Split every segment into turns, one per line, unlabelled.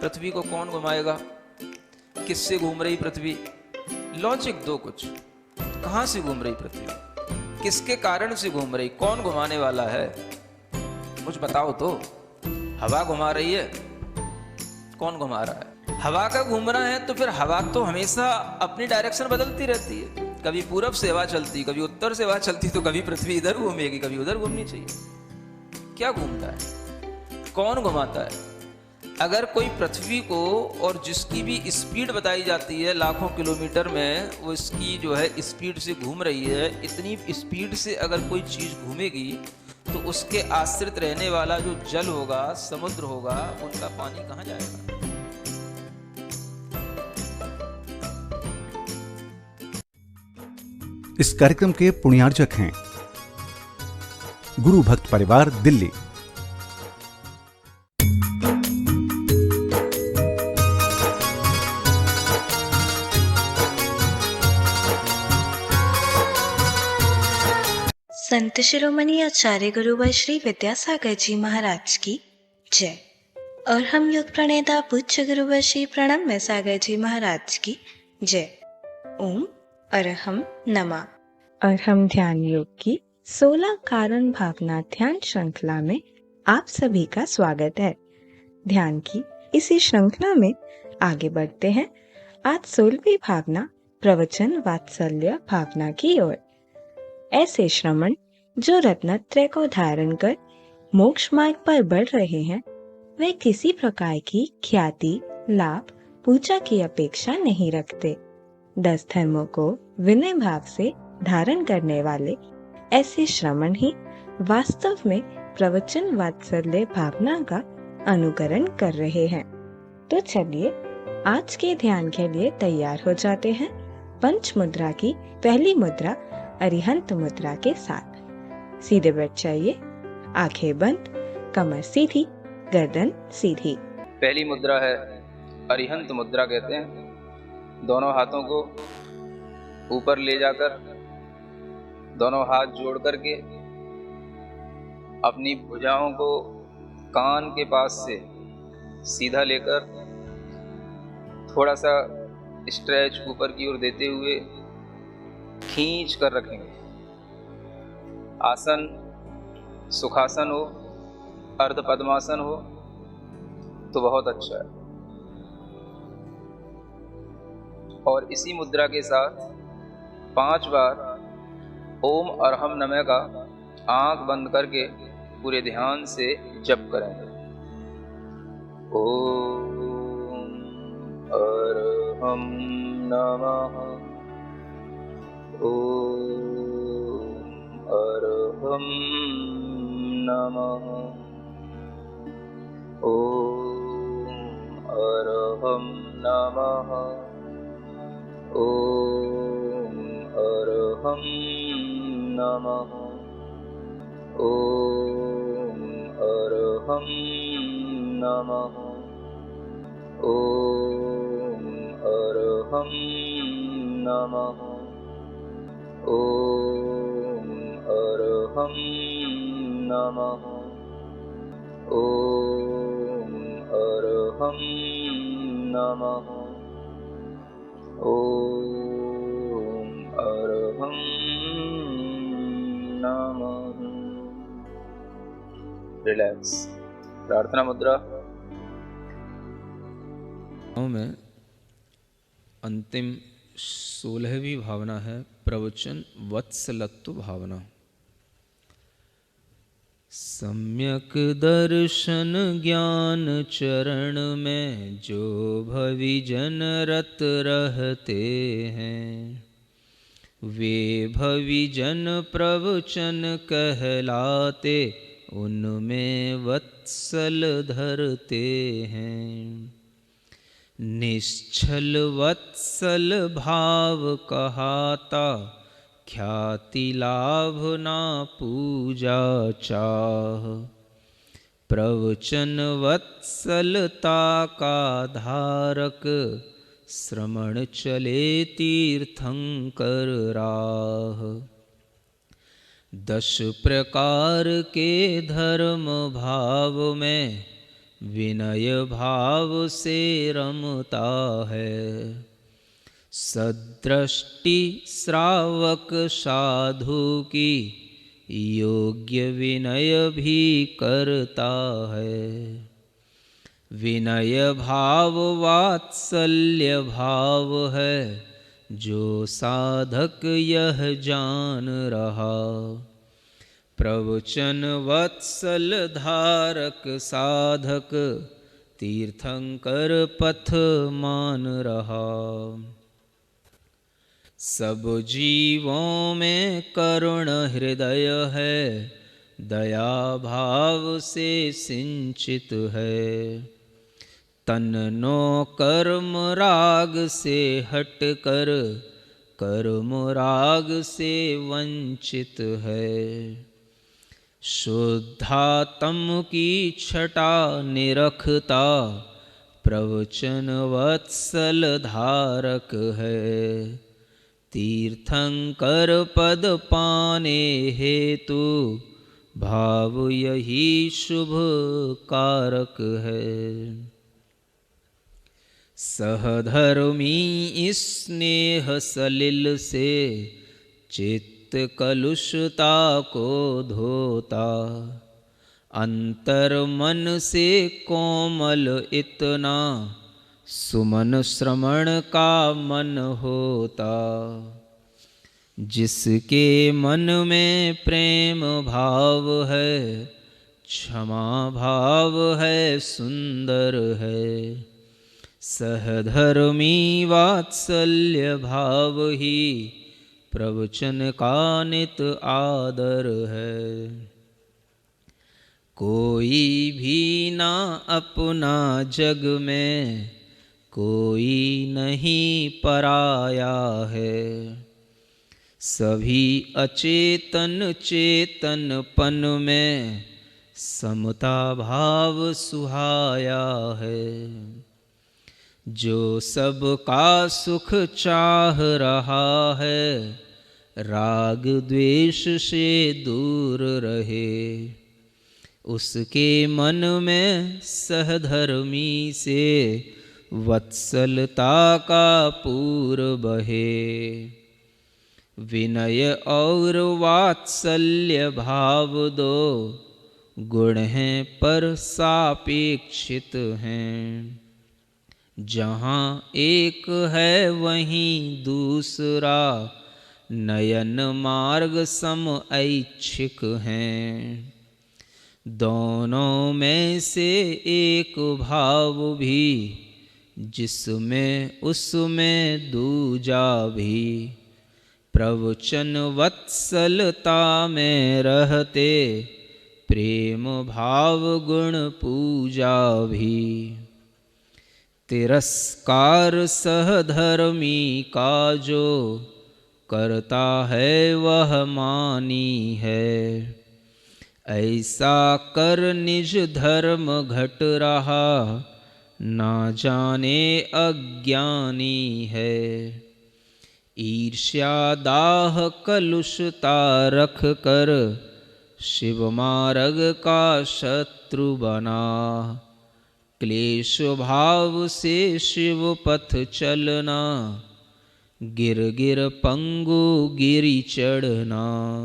पृथ्वी को कौन घुमाएगा, किससे घूम रही पृथ्वी, लॉजिक दो कुछ। कहां से घूम रही पृथ्वी, किसके कारण से घूम रही, कौन घुमाने वाला है, कुछ बताओ तो। हवा घुमा रही है, कौन घुमा रहा है? हवा का घूमना है तो फिर हवा तो हमेशा अपनी डायरेक्शन बदलती रहती है। कभी पूरब से हवा चलती, कभी उत्तर से हवा चलती, तो कभी पृथ्वी इधर घूमेगी, कभी उधर घूमनी चाहिए। क्या घूमता है, कौन घुमाता है? अगर कोई पृथ्वी को, और जिसकी भी स्पीड बताई जाती है लाखों किलोमीटर में, वो इसकी जो है स्पीड से घूम रही है, इतनी स्पीड से अगर कोई चीज घूमेगी तो उसके आश्रित रहने वाला जो जल होगा, समुद्र होगा, उनका पानी कहाँ जाएगा?
इस कार्यक्रम के पुण्यार्जक हैं गुरु भक्त परिवार, दिल्ली।
संत शिरोमणि आचार्य गुरुवर श्री विद्यासागर जी महाराज की जय। और हम योग प्रणेता पूज्य गुरुवर श्री प्रणम्य सागर जी महाराज की जय। ओम अरहम नमा। और हम ध्यान योग की 16 कारण भावना ध्यान श्रृंखला में आप सभी का स्वागत है। ध्यान की इसी श्रृंखला में आगे बढ़ते हैं। आज 16वीं भावना प्रवचन वात्सल्य भावना की ओर। ऐसे श्रमण जो रत्नत्रय को धारण कर मोक्ष मार्ग पर बढ़ रहे हैं, वे किसी प्रकार की ख्याति, लाभ, पूजा की अपेक्षा नहीं रखते। 10 धर्मों को विनय भाव से धारण करने वाले ऐसे श्रमण ही वास्तव में प्रवचन वात्सल्य भावना का अनुकरण कर रहे हैं। तो चलिए आज के ध्यान के लिए तैयार हो जाते हैं पंच मुद्रा की पहली मुद्रा अरिहंत मुद्रा के साथ। सीधे बैठ जाइए, आंखें बंद, कमर सीधी, गर्दन सीधी।
पहली मुद्रा है अरिहंत मुद्रा कहते हैं। दोनों हाथों को ऊपर ले जाकर, दोनों हाथ जोड़ करके अपनी भुजाओं को कान के पास से सीधा लेकर थोड़ा सा स्ट्रेच ऊपर की ओर देते हुए खींच कर रखेंगे। आसन सुखासन हो, अर्ध पद्मासन हो तो बहुत अच्छा है। और इसी मुद्रा के साथ 5 बार ओम अरहम नमः का आंख बंद करके पूरे ध्यान से जप करेंगे। ओम अरहम नमः, ओम अरहम नमः, ओम अरहम नमः, ओम अरहम नमः, ओम अरहम नमः, ओम अरहम नमः, ओम अरहम नमः, ओम अरहम नमः, ओम अरहम नमः। रिलैक्स। प्रार्थना मुद्रा में अंतिम 16वीं भावना है प्रवचन वत्सलत्व भावना। सम्यक दर्शन ज्ञान चरण में जो भविजन रत रहते हैं, वे भविजन प्रवचन कहलाते, उनमें वत्सल धरते हैं। निश्चल वत्सल भाव कहाता, ख्याति लाभ ना पूजा चाह। प्रवचन वत्सलता का धारक, श्रमण चले तीर्थंकर राह। 10 प्रकार के धर्म भाव में विनय भाव से रमता है। सदृष्टि श्रावक साधु की योग्य विनय भी करता है। विनय भाव वात्सल्य भाव है, जो साधक यह जान रहा। प्रवचन वत्सल धारक साधक, तीर्थंकर पथ मान रहा। सब जीवों में करुण हृदय है, दया भाव से सिंचित है। तन नो कर्म राग से हट कर, कर्म राग से वंचित है। शुद्धात्म की छटा निरखता, प्रवचन वत्सल धारक है। तीर्थंकर पद पाने हेतु, भाव यही शुभ कारक है। सहधर्मी स्नेह सलिल से, चित्त कलुषता को धोता। अंतर मन से कोमल इतना, सुमन श्रवण का मन होता। जिसके मन में प्रेम भाव है, क्षमा भाव है, सुंदर है। सहधर्मी वात्सल्य भाव ही, प्रवचन का नित आदर है। कोई भी ना अपना जग में, कोई नहीं पराया है। सभी अचेतन चेतनपन में, समता भाव सुहाया है। जो सबका सुख चाह रहा है, राग द्वेष से दूर रहे। उसके मन में सहधर्मी से, वत्सलता का पूर बहे। विनय और वात्सल्य भाव दो, गुण हैं पर सापेक्षित हैं। जहाँ एक है वहीं दूसरा, नयन मार्ग सम ऐच्छिक हैं। दोनों में से एक भाव भी, जिसमें उसमें दूजा भी। प्रवचन वत्सलता में रहते, प्रेम भाव गुण पूजा भी। तिरस्कार सहधर्मी का जो, करता है वह मानी है। ऐसा कर निज धर्म घट रहा, ना जाने अज्ञानी है। ईर्ष्या दाह कलुषता रख कर, शिव मार्ग का शत्रु बना। क्लेश भाव से शिव पथ चलना, गिर गिर पंगु गिरि चढ़ना।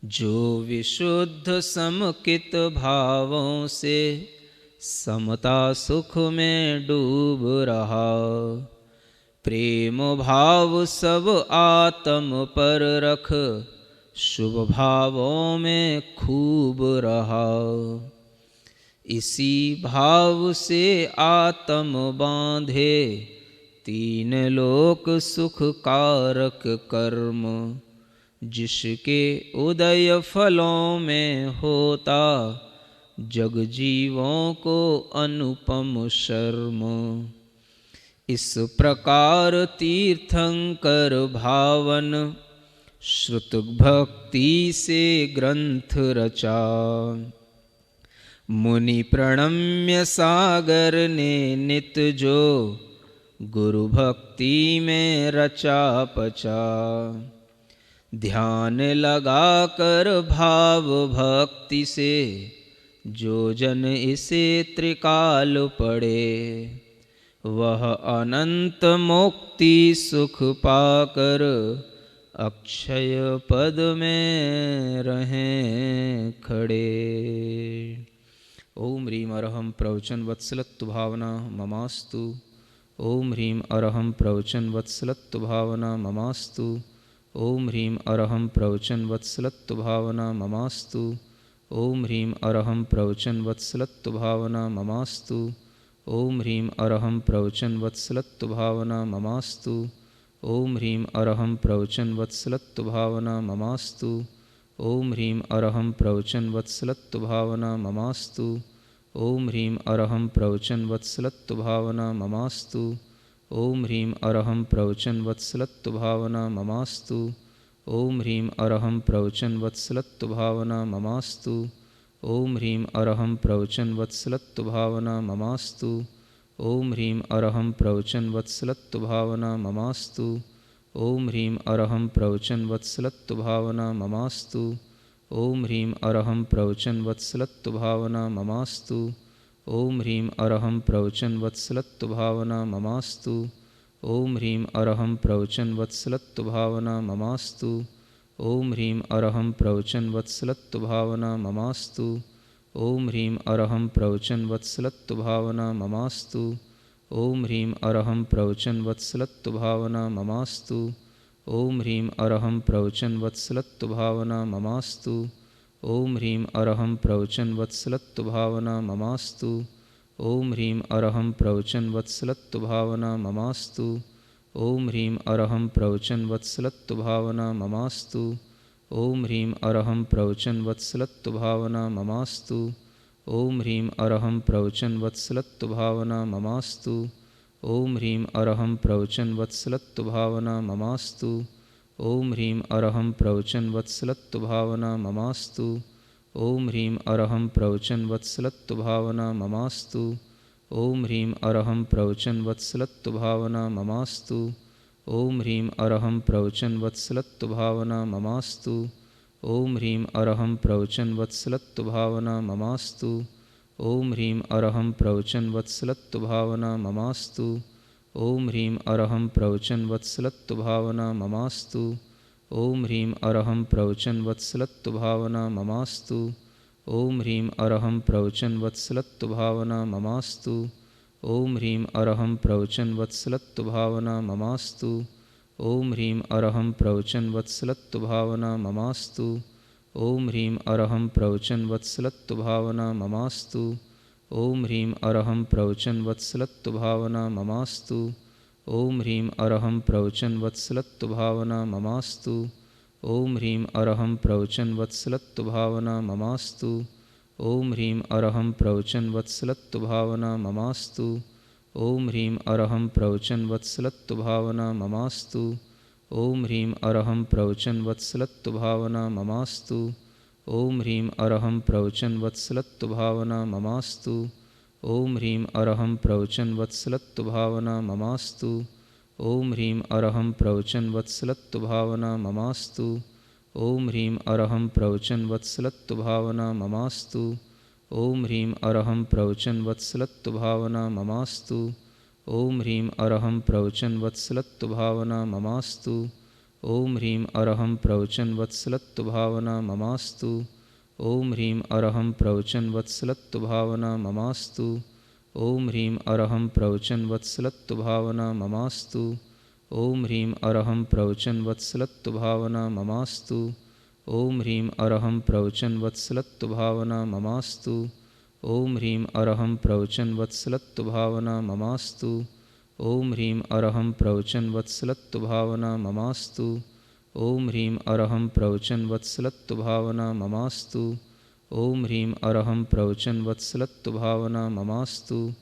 जो विशुद्ध समकित भावों से, समता सुख में डूब रहा। प्रेम भाव सब आत्म पर रख, शुभ भावों में खूब रहा। इसी भाव से आत्म बांधे, तीन लोक सुख कारक कर्म। जिसके उदय फलों में होता, जग जीवों को अनुपम शर्म। इस प्रकार तीर्थंकर भावन, श्रुत भक्ति से ग्रंथ रचा। मुनि प्रणम्य सागर ने नित जो, गुरु भक्ति में रचा पचा। ध्यान लगा कर भाव भक्ति से, जो जन इसे त्रिकाल पड़े, वह अनंत मुक्ति सुख पाकर अक्षय पद में रहें खड़े। ओम ह्रीम अरहम प्रवचन वत्सलत्व भावना ममास्तु। ओम ह्रीम अरहम प्रवचन वत्सलत्व भावना ममास्तु। ओम ह्रीम अरहम प्रवचन वत्सलत्व भावना ममास्तु। ओम ह्रीम अरहम प्रवचन वत्सलत्व भावना ममास्तु। ओम ह्रीम अरहम प्रवचन वत्सलत्व भावना ममास्तु। ओम ह्रीम अरहम प्रवचन वत्सलत्व भावना ममास्तु। ओम ह्रीम अरहम प्रवचन वत्सलत्व भावना ममास्तु। ओम ह्रीम अरहम प्रवचन वत्सलत्व भावना ममास्तु। ओम ह्रीम अरहम प्रवचन वत्सलत्व भावना ममास्तु। ओम ह्रीम अरहम प्रवचन वत्सलत्व भावना ममास्तु। ओम ह्रीम अरहम प्रवचन वत्सलत्व भावना ममास्तु। ओम ह्रीम अरहम प्रवचन वत्सलत्व भावना ममास्तु। ओम ह्रीम अरहम प्रवचन वत्सलत्व भावना ममास्तु। ओम ह्रीम अरहम प्रवचन वत्सलत्व भावना ममास्तु। ओम ह्रीम अरहम प्रवचन वत्सलत्व भावना ममास्तु। ओम ह्रीम अरहम प्रवचन वत्सलत्व भावना ममास्तु। ओम ह्रीम अरहम प्रवचन वत्सलत्व भावना ममास्तु। ओम ह्रीम अरहम प्रवचन वत्सलत्व भावना ममास्तु। ओम ह्रीम अरहम प्रवचन वत्सलत्व भावना ममास्तु। ओम ह्रीम अरहम प्रवचन वत्सलत्व भावना ममास्तु। ओम ह्रीम अरहम प्रवचन वत्सलत्व भावना ममास्तु। ओम ह्रीम अरहम प्रवचन वत्सलत्व भावना ममास्तु। ओम ह्रीम अरहम प्रवचन वत्सलत्व भावना ममास्तु। ओम ह्रीम अरहम प्रवचन वत्सलत्व भावना ममास्तु। ओम ह्रीम अरहम प्रवचन वत्सलत्व भावना ममास्तु। ओम ह्रीम अरहम प्रवचन वत्सलत्व भावना ममास्तु। ओम ह्रीम अरहम प्रवचन वत्सलत्व भावना ममास्तु। ओम ह्रीम अरहम प्रवचन वत्सलत्व भावना ममास्तु। ओम ह्रीम अरहम प्रवचन वत्सलत्व भावना ममास्तु। ओम ह्रीम अरहम प्रवचन वत्सलत्व भावना ममास्तु। ओम ह्रीम अरहम प्रवचन वत्सलत्व भावना ममास्तु। ओम ह्रीम अरहम प्रवचन वत्सलत्व भावना ममास्तु। ओम ह्रीम अरहम प्रवचन वत्सलत्व भावना ममास्तु। ओम ह्रीम अरहम प्रवचन वत्सलत्व भावना ममास्तु। ओम ह्रीम अरहम प्रवचन वत्सलत्व भावना ममास्तु। ओम ह्रीम अरहम प्रवचन वत्सलत्व भावना ममास्तु। ओम ह्रीम अरहम प्रवचन वत्सलत्व भावना ममास्तु। ओम ह्रीम अरहम प्रवचन वत्सलत्व भावना ममास्तु। ओम ह्रीम अरहम प्रवचन वत्सलत्व भावना ममास्तु। ओम ह्रीम अरहम प्रवचन वत्सलत्व भावना ममास्तु। ओम ह्रीम अरहम प्रवचन वत्सलत्व भावना ममास्तु। ओम ह्रीम अरहम प्रवचन वत्सलत्व भावना ममास्तु। ओम ह्रीम अरहम प्रवचन वत्सलत्व भावना ममास्तु। ओम ह्रीम अरहम प्रवचन वत्सलत्व भावना ममास्तु। ओम ह्रीम अरहम प्रवचन वत्सलत्व भावना ममास्तु। ओम ह्रीम अरहम प्रवचन वत्सलत्व भावना ममास्तु। ओम ह्रीम अरहम प्रवचन वत्सलत्व भावना ममास्तु। ओम ह्रीम अरहम प्रवचन वत्सलत्व भावना ममास्तु। ओम ह्रीम अरहम प्रवचन वत्सलत्व भावना ममास्तु। ओम ह्रीम अरहम प्रवचन वत्सलत्व भावना ममास्तु। ओम ह्रीम अरहम प्रवचन वत्सलत्व भावना ममास्तु। ओम ह्रीम अरहम प्रवचन वत्सलत्व भावना ममास्तु। ओम ह्रीम अरहम प्रवचन वत्सलत्व भावना ममास्तु। ओम ह्रीम अरहम प्रवचन वत्सलत्व भावना ममास्तु। ओम ह्रीम अरहम प्रवचन वत्सलत्व भावना ममास्तु। ओम ह्रीम अरहम प्रवचन वत्सलत्व भावना ममास्तु। ओम ह्रीम अरहम प्रवचन वत्सलत्व भावना ममास्तु। ओम ह्रीम अरहम प्रवचन वत्सलत्व भावना ममास्तु। ओम ह्रीम अरहम प्रवचन वत्सलत्व भावना ममास्तु।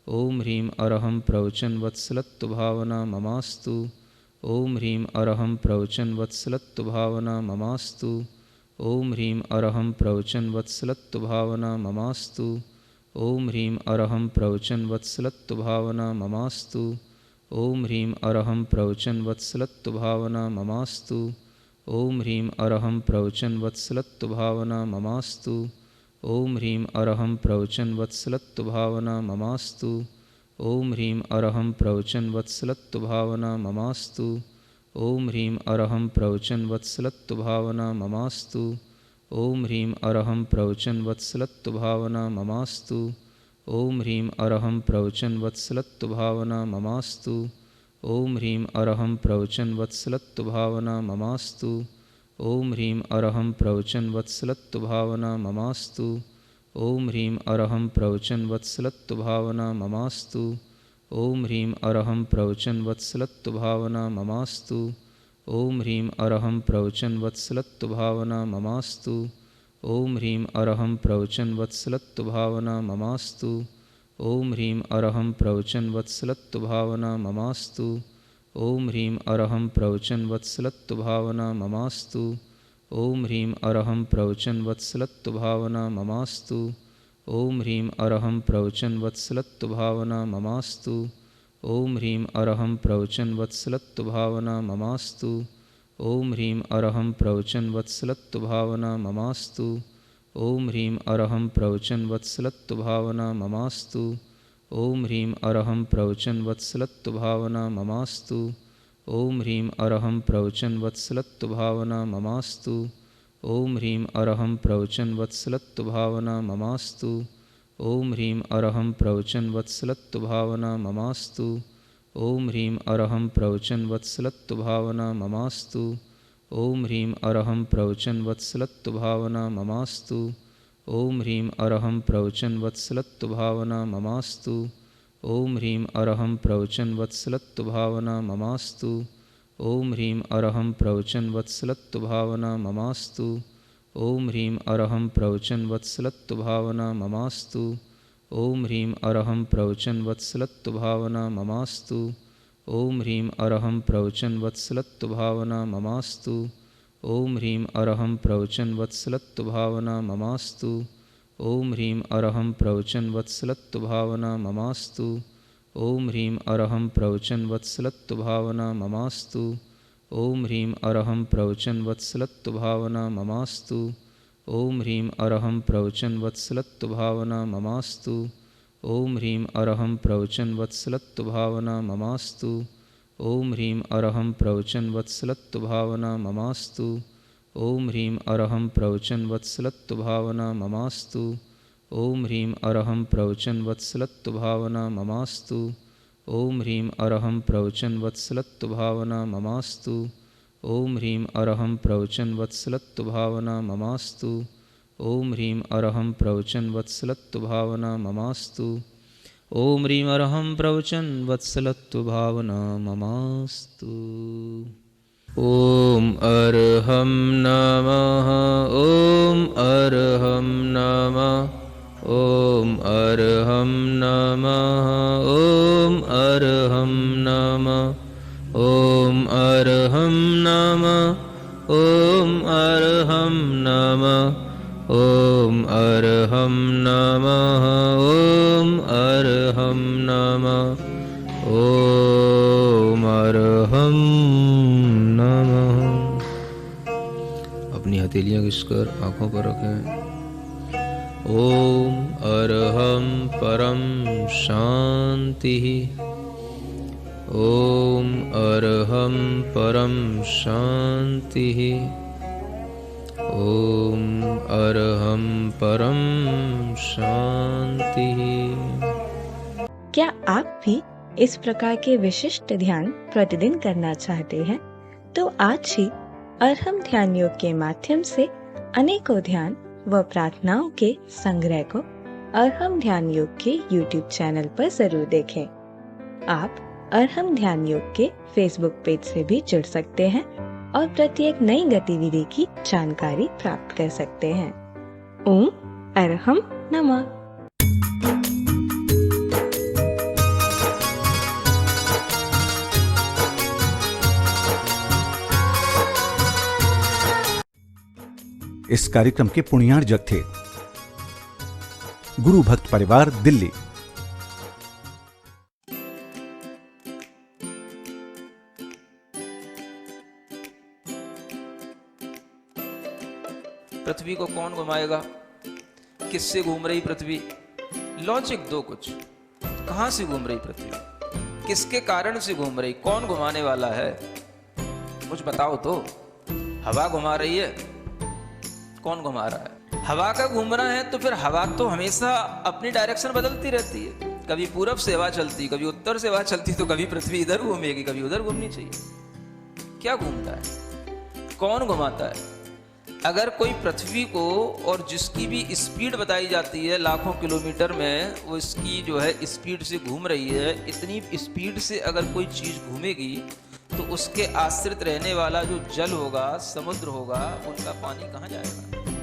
ओम ह्रीम अरहम प्रवचन वत्सलत्व भावना ममास्तु। ओम ह्रीम अरहम प्रवचन वत्सलत्व भावना ममास्तु। ओम ह्रीम अरहम प्रवचन वत्सलत्व भावना ममास्तु। ओम ह्रीम अरहम प्रवचन वत्सलत्व भावना ममास्तु। ओम ह्रीम अरहम प्रवचन वत्सलत्व भावना ममास्तु। ओम ह्रीम अरहम प्रवचन वत्सलत्व भावना ममास्तु। ओम ह्रीं अरहं प्रवचन वत्सलत्व भावना ममास्तु। ओम ह्रीं अरहं प्रवचन वत्सलत्व भावना ममास्तु। ओम ह्रीं अरहं प्रवचन वत्सलत्व भावना ममास्तु। ओम ह्रीं अरहं प्रवचन वत्सलत्व भावना ममास्तु। ओम ह्रीं अरहं प्रवचन वत्सलत्व भावना ममास्तु। ओम ह्रीं अरहं प्रवचन वत्सलत्व भावना ममास्तु। ओम ह्रीं अरहं प्रवचन वत्सलत्व भावना ममास्तु। ओम ह्रीं अरहं प्रवचन वत्सलत्व भावना ममास्तु। ओम ह्रीं अरहं प्रवचन वत्सलत्व भावना ममास्तु। ओम ह्रीं अरहं प्रवचन वत्सलत्व भावना ममास्तु। ओम ह्रीं अरहं प्रवचन वत्सलत्व भावना ममास्तु। ओम ह्रीं अरहं प्रवचन वत्सलत्व भावना ममास्तु। ओम ह्रीं अरहं प्रवचन वत्सलत्व भावना ममास्तु। ओम ह्रीं अरहं प्रवचन वत्सलत्व भावना ममास्तु। ओम ह्रीं अरहं प्रवचन वत्सलत्व भावना ममास्तु। ओम ह्रीं अरहं प्रवचन वत्सलत्व भावना ममास्तु। ओम ह्रीं अरहं प्रवचन वत्सलत्व भावना ममास्तु। ओम ह्रीं अरहं प्रवचन वत्सलत्व भावना ममास्तु। ओम ह्रीं अरहं प्रवचन वत्सलत्व भावना ममास्तु। ओम ह्रीं अरहं प्रवचन वत्सलत्व भावना ममास्तु। ओम ह्रीं अरहं प्रवचन वत्सलत्व भावना ममास्तु। ओम ह्रीं अरहं प्रवचन वत्सलत्व भावना ममास्तु। ओम ह्रीं अरहं प्रवचन वत्सलत्व भावना ममास्तु। ओम ह्रीं अरहं प्रवचन वत्सलत्व भावना ममास्तु। ओम ह्रीं अरहं प्रवचन वत्सलत्व भावना ममास्तु। ओम ह्रीं अरहं प्रवचन वत्सलत्व भावना ममास्तु। ओम ह्रीं अरहं प्रवचन वत्सलत्व भावना ममास्तु। ओम ह्रीं अरहं प्रवचन वत्सलत्व भावना ममास्तु। ओम ह्रीं अरहं प्रवचन वत्सलत्व भावना ममास्तु। ओम ह्रीं अरहं प्रवचन वत्सलत्व भावना ममास्तु। ओम ह्रीं अरहं प्रवचन वत्सलत्व भावना ममास्तु। ओम ह्रीं अरहं प्रवचन वत्सलत्व भावना ममास्तु। ओम ह्रीं अरहं प्रवचन वत्सलत्व भावना ममास्तु। ओम ह्रीं अरहं प्रवचन वत्सलत्व भावना ममास्तु। ओम ह्रीं अरहं प्रवचन वत्सलत्व भावना ममास्तु। ओम ह्रीं अरहं प्रवचन वत्सलत्व भावना ममास्तु। ओम ह्रीं अरहं प्रवचन वत्सलत्व भावना ममास्तु। ओम ह्रीं अरहं प्रवचन वत्सलत्व भावना ममास्तु। ओम ह्रीं अरहं प्रवचन वत्सलत्व भावना ममास्तु। ओम ह्रीं अरहं प्रवचन वत्सलत्व भावना ममास्तु। ओम ह्रीं अरहं प्रवचन वत्सलत्व भावना ममास्तु। ओम ह्रीं अरहं प्रवचन वत्सलत्व भावना ममास्तु। ओम ह्रीं अरहं प्रवचन वत्सलत्व भावना ममास्तु। ओम अरहं नमः। ओम अरहं नमः। ओम अरहं नमः। ओम अरहं नमः। ओम अरहं नमः। ओम अरहं नमः। ओम अरहं नमः। ओम अरहं नमः। ओम अरहं नमः। अपनी हथेलियां घिसकर आंखों पर रखें। ओम अरहं परम शांति। ओम अरहं परम शांति। ओम अरहं परम शांति।
क्या आप भी इस प्रकार के विशिष्ट ध्यान प्रतिदिन करना चाहते हैं? तो आज ही अरहम ध्यान योग के माध्यम से अनेकों ध्यान व प्रार्थनाओं के संग्रह को अरहम ध्यान योग के YouTube चैनल पर जरूर देखें। आप अरहम ध्यान योग के Facebook पेज से भी जुड़ सकते हैं और प्रत्येक नई गतिविधि की जानकारी प्राप्त कर सकते हैं। ओम अरहम नमः।
इस कार्यक्रम के पुण्यार्जक थे गुरु भक्त परिवार, दिल्ली।
पृथ्वी को कौन घुमाएगा किससे घूम रही पृथ्वी? लॉजिक दो कुछ। कहां से घूम रही पृथ्वी? किसके कारण से घूम रही? कौन घुमाने वाला है? कुछ बताओ तो। हवा घुमा रही है? कौन घुमा रहा है? हवा का घूमना है तो फिर हवा तो हमेशा अपनी डायरेक्शन बदलती रहती है। कभी पूरब से हवा चलती, कभी उत्तर से हवा चलती, तो कभी पृथ्वी इधर घूमेगी, कभी उधर घूमनी चाहिए। क्या घूमता है? कौन घुमाता है? अगर कोई पृथ्वी को, और जिसकी भी स्पीड बताई जाती है लाखों किलोमीटर में, वो इसकी जो है स्पीड से घूम रही है, इतनी स्पीड से अगर कोई चीज घूमेगी तो उसके आश्रित रहने वाला जो जल होगा, समुद्र होगा, उनका पानी कहाँ जाएगा?